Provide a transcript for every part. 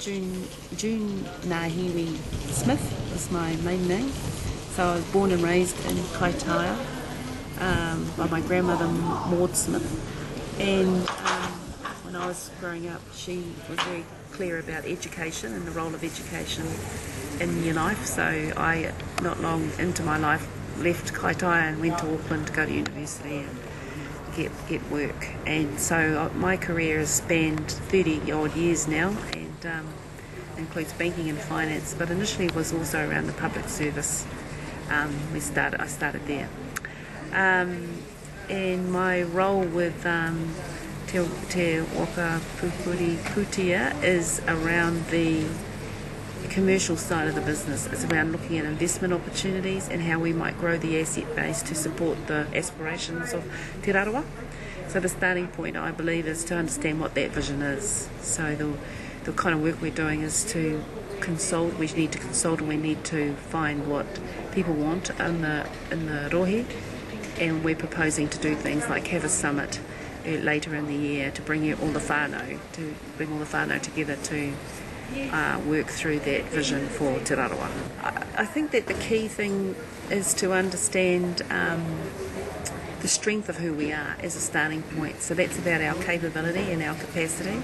June Nahiwi Smith is my main name. So I was born and raised in Kaitaia by my grandmother Maud Smith. And when I was growing up, she was very clear about education and the role of education in your life. So I, not long into my life, left Kaitaia and went to Auckland to go to university and get work. And so my career has spanned 30 odd years now, and includes banking and finance, but initially was also around the public service. I started there. And my role with Te Waka Pupuri Kutia is around the commercial side of the business. It's around looking at investment opportunities and how we might grow the asset base to support the aspirations of Te Raroa. So the starting point, I believe, is to understand what that vision is. So the kind of work we're doing is to consult. We need to consult and we need to find what people want in the rohe, and we're proposing to do things like have a summit later in the year to bring all the whānau together to work through that vision for Te Raroa. I think that the key thing is to understand the strength of who we are as a starting point. So that's about our capability and our capacity.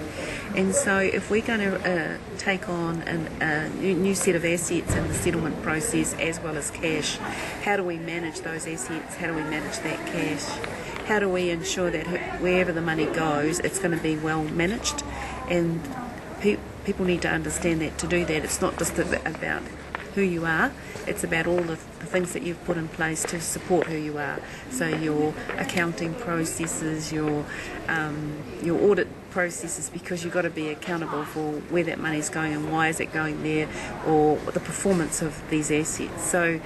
And so if we're going to take on a new set of assets in the settlement process as well as cash, how do we manage those assets? How do we manage that cash? How do we ensure that wherever the money goes, it's going to be well managed? And people need to understand that to do that, it's not just about who you are, it's about all the things that you've put in place to support who you are. So your accounting processes, your audit processes, because you've got to be accountable for where that money's going and why is it going there, or the performance of these assets. So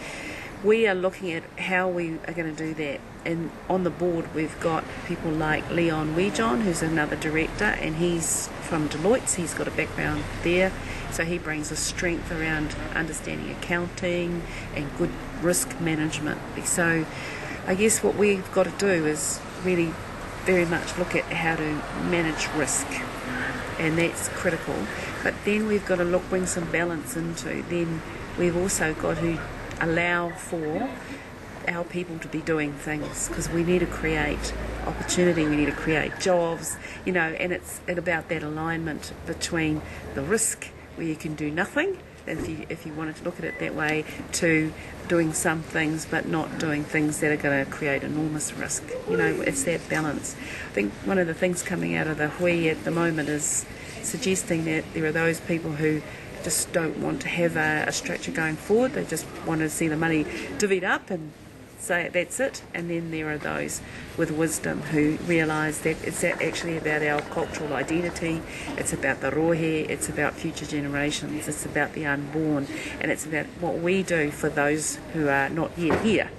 we are looking at how we are going to do that. And on the board we've got people like Leon Wejon, who's another director, and he's from Deloitte. He's got a background there, so he brings a strength around understanding accounting and good risk management. So I guess what we've got to do is really very much look at how to manage risk, and that's critical. But then we've got to bring some balance into, then we've also got to allow for our people to be doing things, because we need to create opportunity, we need to create jobs, and it's about that alignment between the risk where you can do nothing, if you wanted to look at it that way, to doing some things but not doing things that are going to create enormous risk. It's that balance. I think one of the things coming out of the hui at the moment is suggesting that there are those people who just don't want to have a structure going forward. They just want to see the money divvied up and say that's it. And then there are those with wisdom who realise that it's actually about our cultural identity, it's about the rohe, it's about future generations, it's about the unborn, and it's about what we do for those who are not yet here.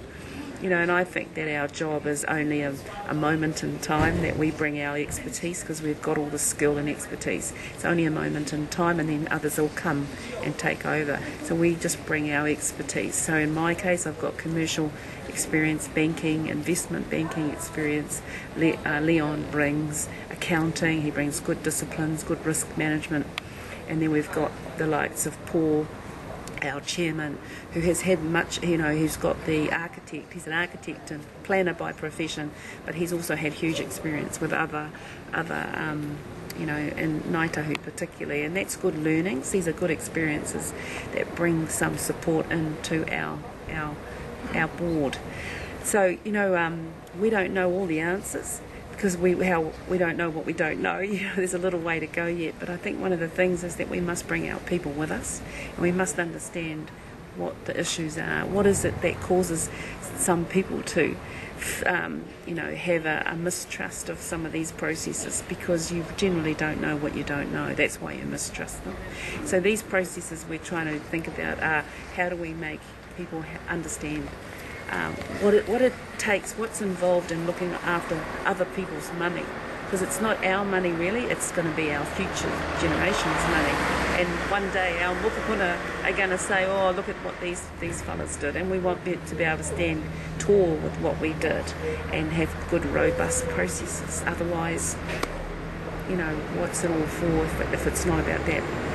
And I think that our job is only a moment in time that we bring our expertise, because we've got all the skill and expertise. It's only a moment in time, and then others will come and take over. So we just bring our expertise. So in my case, I've got commercial experience, banking, investment banking experience. Leon brings accounting, he brings good disciplines, good risk management. And then we've got the likes of Paul, our chairman, who has had much, who's got the architect, he's an architect and planner by profession, but he's also had huge experience with other in Ngaitahu particularly, and that's good learnings. These are good experiences that bring some support into our board. So, we don't know all the answers, because we don't know what we don't know. There's a little way to go yet, but I think one of the things is that we must bring our people with us, and we must understand what the issues are. What is it that causes some people to have a mistrust of some of these processes, because you generally don't know what you don't know. That's why you mistrust them. So these processes we're trying to think about are, how do we make people understand what it takes, what's involved in looking after other people's money, because it's not our money really, it's going to be our future generations' money. And one day our mokopuna are going to say, oh, look at what these fellas did, and we want to be able to stand tall with what we did and have good robust processes. Otherwise what's it all for if it's not about that?